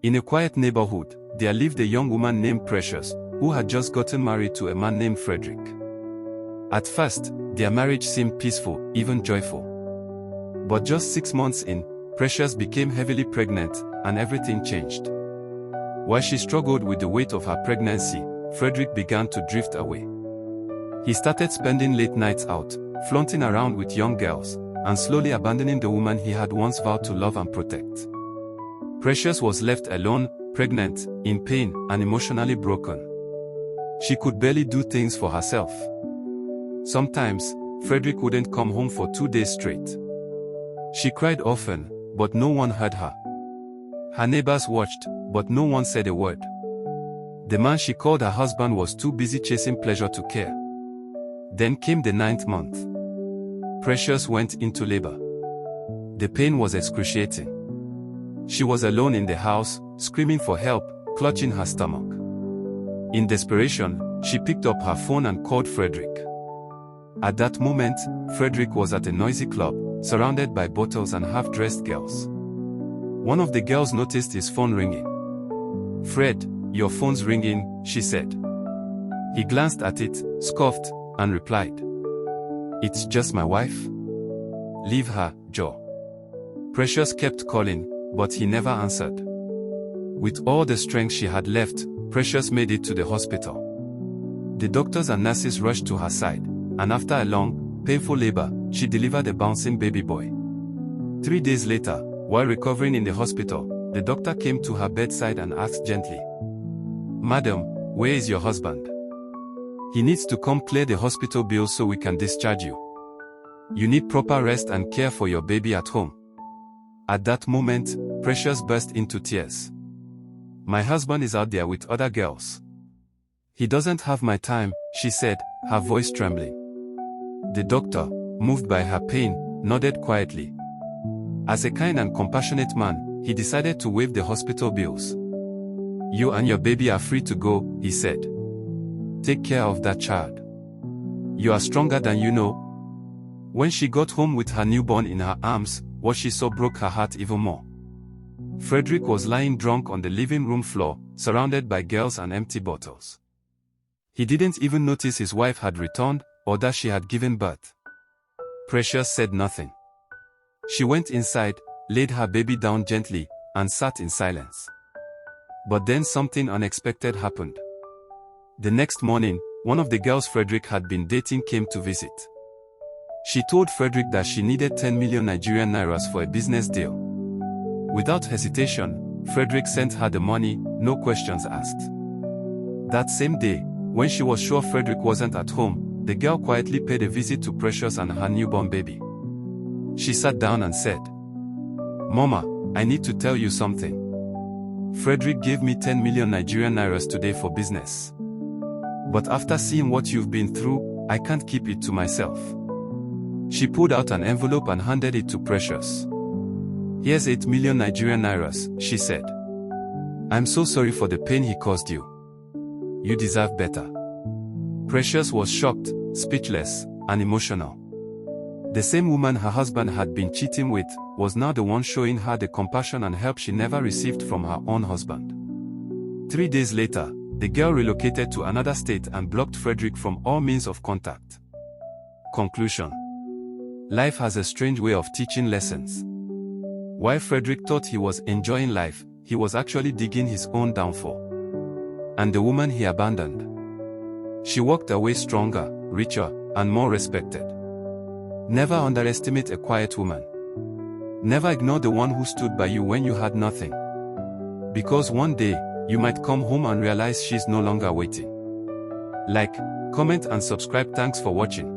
In a quiet neighborhood, there lived a young woman named Precious, who had just gotten married to a man named Frederick. At first, their marriage seemed peaceful, even joyful. But just 6 months in, Precious became heavily pregnant, and everything changed. While she struggled with the weight of her pregnancy, Frederick began to drift away. He started spending late nights out, flaunting around with young girls, and slowly abandoning the woman he had once vowed to love and protect. Precious was left alone, pregnant, in pain, and emotionally broken. She could barely do things for herself. Sometimes, Frederick wouldn't come home for 2 days straight. She cried often, but no one heard her. Her neighbors watched, but no one said a word. The man she called her husband was too busy chasing pleasure to care. Then came the 9th month. Precious went into labor. The pain was excruciating. She was alone in the house, screaming for help, clutching her stomach. In desperation, she picked up her phone and called Frederick. At that moment, Frederick was at a noisy club, surrounded by bottles and half-dressed girls. One of the girls noticed his phone ringing. "Fred, your phone's ringing," she said. He glanced at it, scoffed, and replied, "It's just my wife. Leave her, Joe." Precious kept calling, but he never answered. With all the strength she had left, Precious made it to the hospital. The doctors and nurses rushed to her side, and after a long, painful labor, she delivered a bouncing baby boy. 3 days later, while recovering in the hospital, the doctor came to her bedside and asked gently, "Madam, where is your husband? He needs to come clear the hospital bill so we can discharge you. You need proper rest and care for your baby at home." At that moment, Precious burst into tears. "My husband is out there with other girls. He doesn't have my time," she said, her voice trembling. The doctor, moved by her pain, nodded quietly. As a kind and compassionate man, he decided to waive the hospital bills. "You and your baby are free to go," he said. "Take care of that child. You are stronger than you know." When she got home with her newborn in her arms, what she saw broke her heart even more. Frederick was lying drunk on the living room floor, surrounded by girls and empty bottles. He didn't even notice his wife had returned, or that she had given birth. Precious said nothing. She went inside, laid her baby down gently, and sat in silence. But then something unexpected happened. The next morning, one of the girls Frederick had been dating came to visit. She told Frederick that she needed 10 million Nigerian nairas for a business deal. Without hesitation, Frederick sent her the money, no questions asked. That same day, when she was sure Frederick wasn't at home, the girl quietly paid a visit to Precious and her newborn baby. She sat down and said, "Mama, I need to tell you something. Frederick gave me 10 million Nigerian nairas today for business. But after seeing what you've been through, I can't keep it to myself." She pulled out an envelope and handed it to Precious. "Here's 8 million Nigerian nairas," she said. "I'm so sorry for the pain he caused you. You deserve better." Precious was shocked, speechless, and emotional. The same woman her husband had been cheating with was now the one showing her the compassion and help she never received from her own husband. 3 days later, the girl relocated to another state and blocked Frederick from all means of contact. Conclusion: life has a strange way of teaching lessons. While Frederick thought he was enjoying life, he was actually digging his own downfall. And the woman he abandoned, she walked away stronger, richer, and more respected. Never underestimate a quiet woman. Never ignore the one who stood by you when you had nothing. Because one day, you might come home and realize she's no longer waiting. Like, comment and subscribe. Thanks for watching.